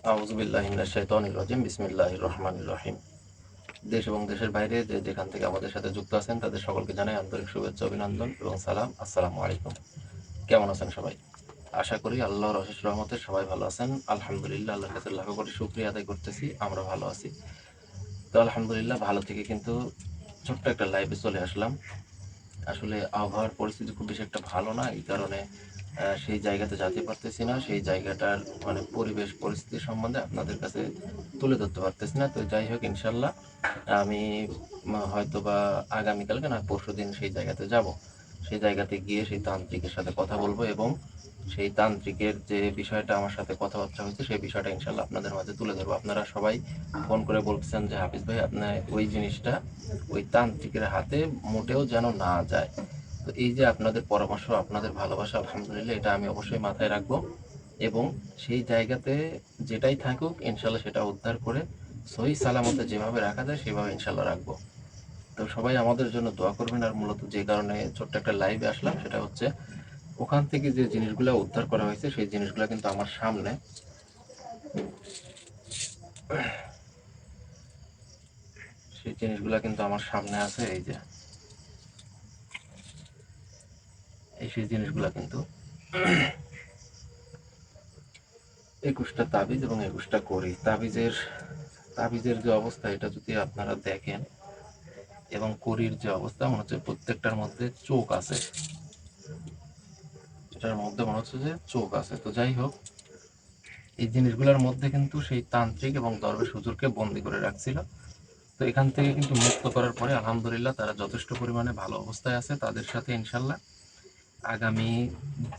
আউযু বিল্লাহি মিনাশ শাইতানির রাজিম। বিসমিল্লাহির রহমানির রহিম। দেশ এবং দেশের বাইরে যে যেখান থেকে আমাদের সাথে যুক্ত আছেন তাদের সকলকে জানাই আন্তরিক শুভেচ্ছা, অভিনন্দন এবং সালাম। আসসালামু আলাইকুম। কেমন আছেন সবাই? আশা করি আল্লাহর অশেষ রহমতে সবাই ভালো আছেন। আলহামদুলিল্লাহ, আল্লাহর কাছে লাখো কোটি শুকরিয়া আদায় করতেছি, আমরা ভালো আছি। তো আলহামদুলিল্লাহ, ভালো থেকে কিন্তু ছোট্ট একটা লাইভে চলে আসলাম। আসলে আবহাওয়ার পরিস্থিতি খুব বেশি একটা ভালো না, এই কারণে সেই জায়গাতে যেতে পারতেছি না, সেই জায়গাটার মানে পরিবেশ পরিস্থিতি সম্বন্ধে আপনাদের কাছে তুলে ধরতে পারতেছি না। তো যাই হোক, ইনশাল্লাহ আমি হয়তো বা আগামীকালকে না পরশু দিন সেই জায়গাতে যাব। সেই জায়গাতে গিয়ে সেই তান্ত্রিকের সাথে কথা বলবো এবং সেই তান্ত্রিকের যে বিষয়টা আমার সাথে কথাবার্তা হয়েছে সেই বিষয়টা ইনশাল্লাহ আপনাদের মাঝে তুলে ধরবো। আপনারা সবাই ফোন করে বলছেন যে হাফিজ ভাই, আপনার ওই জিনিসটা ওই তান্ত্রিকের হাতে মোটেও যেন না যায়। তো এই যে আপনাদের পরামর্শ, আপনাদের ভালোবাসা, আলহামদুলিল্লাহ এটা আমি অবশ্যই মাথায় রাখবো এবং সেই জায়গাতে যেটাই থাকুক ইনশাল্লাহ সেটা উদ্ধার করে সহি সালামতে যেভাবে রাখা যায় সেভাবে ইনশাল্লাহ রাখবো। তো সবাই আমাদের জন্য দোয়া করবেন। আর মূলত যে কারণে ছোট্ট একটা লাইভে আসলাম সেটা হচ্ছে ওখান থেকে যে জিনিসগুলো উদ্ধার করা হয়েছে সেই জিনিসগুলো কিন্তু আমার সামনে, সেই জিনিসগুলো কিন্তু আমার সামনে আছে। এই যে সেই জিনিসগুলো কিন্তু 21টা তাবিজ এবং 21টা করি। তাবিজের যে অবস্থা এটা যদি আপনারা দেখেন এবং করির যে অবস্থা, মনে হচ্ছে প্রত্যেকটার মধ্যে চোখ আছে, এটার মধ্যে মনে হচ্ছে যে চোখ আছে। তো যাই হোক, এই জিনিসগুলোর মধ্যে কিন্তু সেই তান্ত্রিক এবং দরবেশ হুজুরকে বন্দি করে রাখছিল। তো এখান থেকে কিন্তু মুক্ত করার পরে আলহামদুলিল্লাহ তারা যথেষ্ট পরিমাণে ভালো অবস্থায় আছে। তাদের সাথে ইনশাল্লাহ আগামী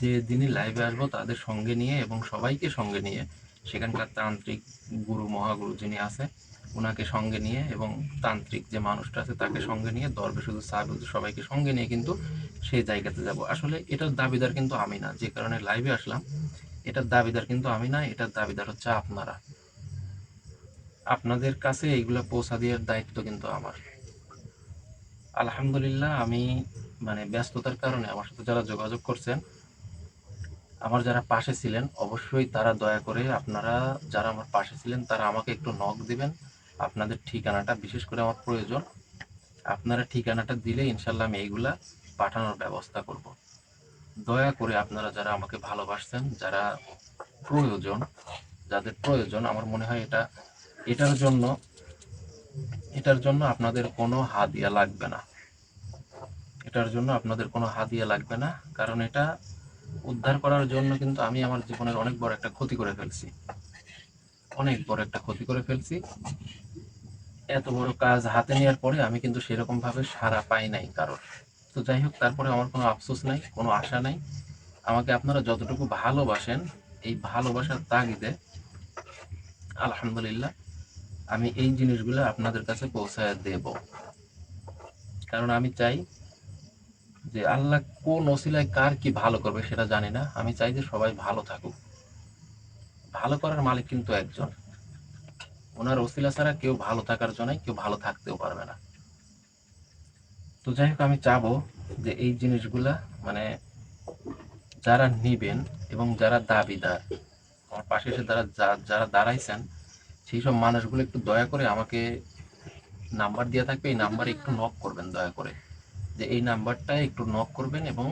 যে দিনই লাইভে আসবো তাদের সঙ্গে নিয়ে এবং সবাইকে সঙ্গে নিয়ে, সেখানকার তান্ত্রিক গুরু মহাগুরু যিনি আছে ওনাকে সঙ্গে নিয়ে এবং তান্ত্রিক যে মানুষটা আছে তাকে সঙ্গে নিয়ে, দরবেশ শুধু সাহেব সবাইকে সঙ্গে নিয়ে কিন্তু সেই জায়গাতে যাব। আসলে এটার দাবিদার কিন্তু আমি না, যে কারণে লাইভে আসলাম এটার দাবিদার কিন্তু আমি না, এটার দাবিদার হচ্ছে আপনারা। আপনাদের কাছে এইগুলা পৌঁছা দেওয়ার দায়িত্ব কিন্তু আমার। আলহামদুলিল্লাহ আমি মানে ব্যস্ততার কারণে আমার সাথে যারা যোগাযোগ করছেন, আমার যারা পাশে ছিলেন, অবশ্যই তারা দয়া করে, আপনারা যারা আমার পাশে ছিলেন তারা আমাকে একটু নক দিবেন। আপনাদের ঠিকানাটা বিশেষ করে আমার প্রয়োজন। আপনারা ঠিকানাটা দিলে ইনশাল্লাহ আমি এইগুলা পাঠানোর ব্যবস্থা করব। দয়া করে আপনারা যারা আমাকে ভালোবাসছেন, যারা প্রয়োজন, যাদের প্রয়োজন, আমার মনে হয় এটার জন্য এটার জন্য আপনাদের কোনো হাদিয়া লাগবে না। এটার জন্য আপনাদের কোনো হাদিয়া লাগবে না, কারণ এটা উদ্ধার করার জন্য কিন্তু আমি আমার জীবনের অনেক বড় একটা ক্ষতি করে ফেলছি, অনেক বড় একটা ক্ষতি করে ফেলছি। এত বড় কাজ হাতে নেওয়ার পরে আমি কিন্তু সেরকম ভাবে সাড়া পাই নাই কারোর। তো যাই হোক, তারপরে আমার কোনো আফসোস নাই, কোনো আশা নাই। আমাকে আপনারা যতটুকু ভালোবাসেন, এই ভালোবাসার তাগিদে আলহামদুলিল্লাহ আমি এই জিনিসগুলো আপনাদের কাছে পৌঁছায় দেব। কারণ আমি চাই যে আল্লাহ কোন ওসিলায় কার কি ভালো করবে সেটা জানি না, আমি চাই যে সবাই ভালো থাকুক। ভালো করার মালিক কিন্তু একজন, ওনার ওসিলা ছাড়া কেউ ভালো থাকার জন্য কেউ ভালো থাকতেও পারবে না। তো যাই হোক, আমি চাবো যে এই জিনিসগুলা মানে যারা নিবেন এবং যারা দাবিদার, আমার পাশে এসে যারা দাঁড়াইছেন, সেই সব মানুষগুলো একটু দয়া করে আমাকে নাম্বার দেওয়া থাকবে, এই নাম্বারে একটু নক করবেন দয়া করে, যে এই নাম্বারটায় একটু নক করবেন এবং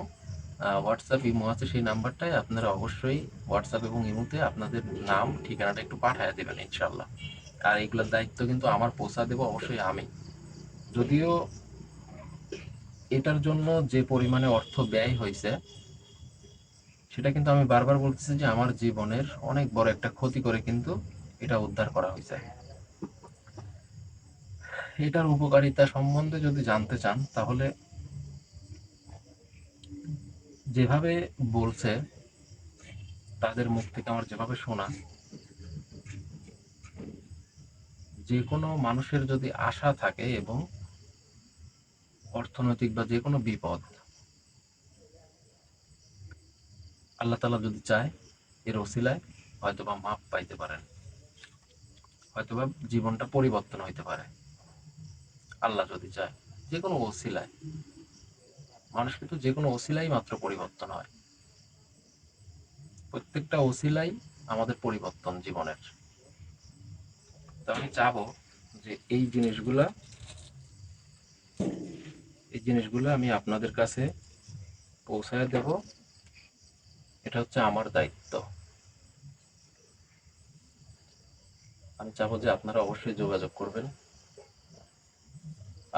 হোয়াটসঅ্যাপ ইমো আছে সেই নাম্বারটায় আপনারা অবশ্যই হোয়াটসঅ্যাপ এবং ইমোতে আপনাদের নাম ঠিকানাটা একটু পাঠিয়ে দেবেন ইনশাল্লাহ। আর এইগুলোর দায়িত্ব কিন্তু আমার পৌঁছা দেবো অবশ্যই আমি। যদিও এটার জন্য যে পরিমাণে অর্থ ব্যয় হয়েছে সেটা কিন্তু আমি বারবার বলতেছি যে আমার জীবনের অনেক বড় একটা ক্ষতি করে কিন্তু এটা উদ্ধার করা হয়েছে। এটার উপকারিতা সম্বন্ধে যদি জানতে চান তাহলে যেভাবে বলছে তাদের মুখ থেকে আমার যেভাবে শোনা, যে কোনো মানুষের যদি আশা থাকে এবং অর্থনৈতিক বা যে কোনো বিপদ, আল্লাহ তালা যদি চায় এর ওসিলায় হয়তোবা মাপ পাইতে পারেন, হয়তোবা জীবনটা পরিবর্তন হইতে পারে। আল্লাহ যদি চায়, যে কোনো ওসিলায়, মানুষ কিন্তু যে কোনো ওসিলাই মাত্র পরিবর্তন হয়। প্রত্যেকটা ওসিলাই আমাদের পরিবর্তন জীবনের। তো আমি চাবো যে এই জিনিসগুলো আমি আপনাদের কাছে পৌঁছায় দেব। এটা হচ্ছে আমার দায়িত্ব। আমি চাবো যে আপনারা অবশ্যই যোগাযোগ করবেন।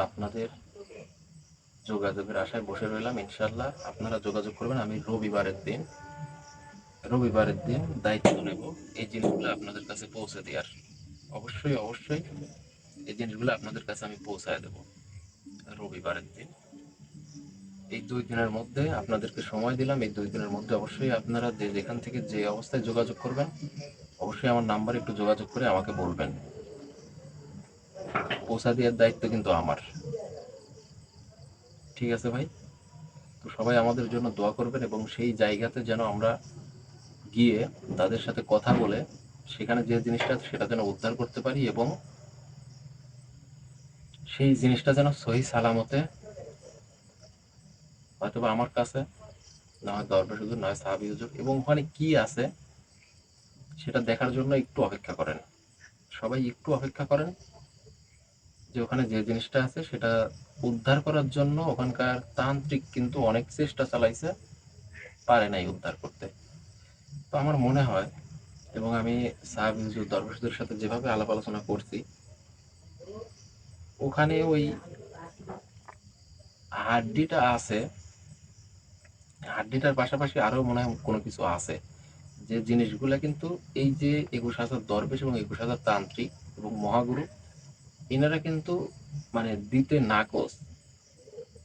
আপনাদের যোগাযোগের আশায় বসে রইলাম। ইনশাল্লাহ আপনারা যোগাযোগ করবেন। আমি রবিবারের দিন দায়িত্ব নেব এই জিনিসগুলো আপনাদের কাছে পৌঁছে দেওয়ার। অবশ্যই অবশ্যই এই জিনিসগুলো আপনাদের কাছে আমি পৌঁছায় দেব রবিবারের দিন। এই 2 দিনের মধ্যে আপনাদেরকে সময় দিলাম। এই 2 দিনের মধ্যে অবশ্যই আপনারা যেখান থেকে যে অবস্থায় যোগাযোগ করবেন, অবশ্যই আমার নাম্বারে একটু যোগাযোগ করে আমাকে বলবেন। পৌঁছা দেওয়ার দায়িত্ব কিন্তু আমার। ঠিক আছে ভাই? তো সবাই আমাদের জন্য দোয়া করবেন এবং সেই জায়গাতে যেন আমরা গিয়ে তাদের সাথে কথা বলে সেখানে যে জিনিসটা সেটা যেন উদ্ধার করতে পারি এবং সেই জিনিসটা যেন সহি সালামতে হয়তোবা আমার কাছে, না হয় দরবেশ হুজুর, নয় সাহাবী হুজুর, এবং ওখানে কি আছে সেটা দেখার জন্য একটু অপেক্ষা করেন। সবাই একটু অপেক্ষা করেন যে ওখানে যে জিনিসটা আছে সেটা উদ্ধার করার জন্য ওখানকার তান্ত্রিক কিন্তু অনেক চেষ্টা চালাইছে, পারে নাই উদ্ধার করতে। তো আমার মনে হয়, এবং আমি সাহাবী হুজুর, দরবেশ হুজুরের সাথে যেভাবে আলাপ আলোচনা করছি, ওখানে ওই হাড্ডিটা আছে, হাড্ডিটার পাশাপাশি আরো মনে হয় কোনো কিছু আছে, যে জিনিসগুলা কিন্তু এই যে 21,000 দরবেশ এবং 21,000 তান্ত্রিক এবং মহাগুরু, এনারা কিন্তু মানে দিতে নাকচ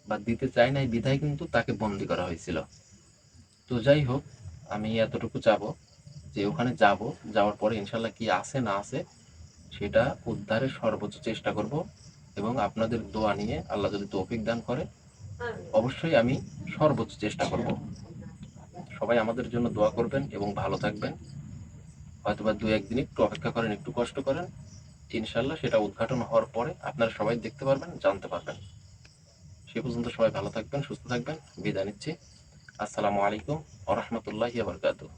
বা দিতে চায় নাই বিধায় কিন্তু তাকে বন্দি করা হয়েছিল। তো যাই হোক, আমি এতটুকু চাবো যে ওখানে যাব, যাওয়ার পরে ইনশাল্লাহ কি আছে না আছে সেটা উদ্ধারের সর্বোচ্চ চেষ্টা করব এবং আপনাদের দোয়া নিয়ে আল্লাহ যদি তৌফিক দান করে অবশ্যই আমি সর্বোচ্চ চেষ্টা করব। সবাই আমাদের জন্য দোয়া করবেন এবং ভালো থাকবেন। হয়তোবা 2-1 দিন একটু অপেক্ষা করেন, একটু কষ্ট করেন, ইনশাল্লাহ সেটা উদ্ঘাটন হওয়ার পরে আপনারা সবাই দেখতে পারবেন, জানতে পারবেন। সে পর্যন্ত সবাই ভালো থাকবেন, সুস্থ থাকবেন। বিদায় নিচ্ছি। আসসালামু আলাইকুম ওয়া রাহমাতুল্লাহি ওয়া বারাকাতুহু।